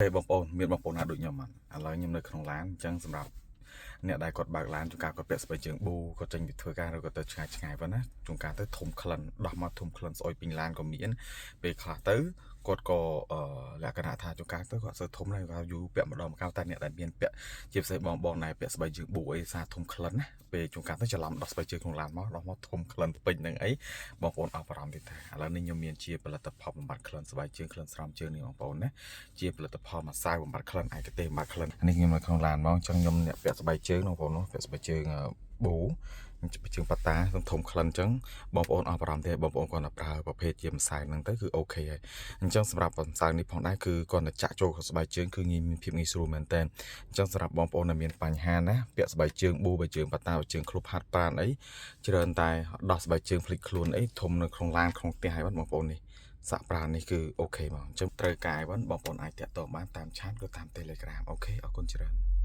បងប្អូនមានបងប្អូនណាដូចខ្ញុំអត់ឥឡូវខ្ញុំនៅក្នុងឡានអញ្ចឹងសម្រាប់អ្នកដែលគាត់បើកឡានជួនកាលគាត់ពាក់ស្បែកជើងប៊ូគាត់ចេញពីធ្វើការឬក៏ទៅឆ្ងាយប៉ុណ្ណាជួនកាលទៅធំក្លិនដោះមកធំក្លិនស្អុយពេញឡានក៏មានពេលខ្លះទៅគាត់ក៏លក្ខណៈថាជួនកាលទៅគាត់សើធំដែរគាត់យូរពាក់ម្ដងម្កាលតែអ្នកដែលមានពាក់ជាពិសេសបងដែលពាក់ស្បែកជើងប៊ូអីសារធំក្លិនណាពេលជួនកាលទៅច្រឡំដោះស្បែកជើងក្នុងឡានមកដោះមកធំក្លិនពេញនឹងអីបងប្អូនអត់បារម្ភទេថាឥឡូវនេះខ្ញុំមានជាផលិតផលបំបត្តិក្លិនស្បែកជើងក្លិនស្រោមជើងនេះបងប្អូនណាជាផលិតផលម្សៅបំបត្តិក្លិនឯកទេសបំបត្តិក្លិននេះខ្ញុំនៅក្នុងឡានមកអញ្ចឹងខ្ញុំអ្នកពាក់ស្បែកជើងបងប្អូនពាក់ស្បែកជើងប៊ូជើងប៉ាតាធំក្លិនអញ្ចឹងបងប្អូនអស់បារម្ភទេបងប្អូនគាត់តែប្រើប្រភេទជាម្សៅហ្នឹងទៅគឺអូខេហើយអញ្ចឹងសម្រាប់ម្សៅនេះផងដែរគឺគាត់តែចាក់ចូលស្បែកជើងគឺមានភាពងាយស្រួលមែនតើអញ្ចឹងសម្រាប់បងប្អូនដែលមានបញ្ហាណាពាក់ស្បែកជើងប៊ូជើងប៉ាតាជើងឃ្លុបហាត់ប្រាណអីច្រើនតែដោះស្បែកជើងភ្លេចខ្លួនអីធំនៅក្នុងឡានក្នុងផ្ទះហើយបងប្អូននេះសាក់ប្រាណនេះគឺអូខេមកអញ្ចឹងត្រូវការអីបងប្អូនអាចតាក់ទងបានតាមឆាតឬតាម Telegram អូខេអរគុណច្រើន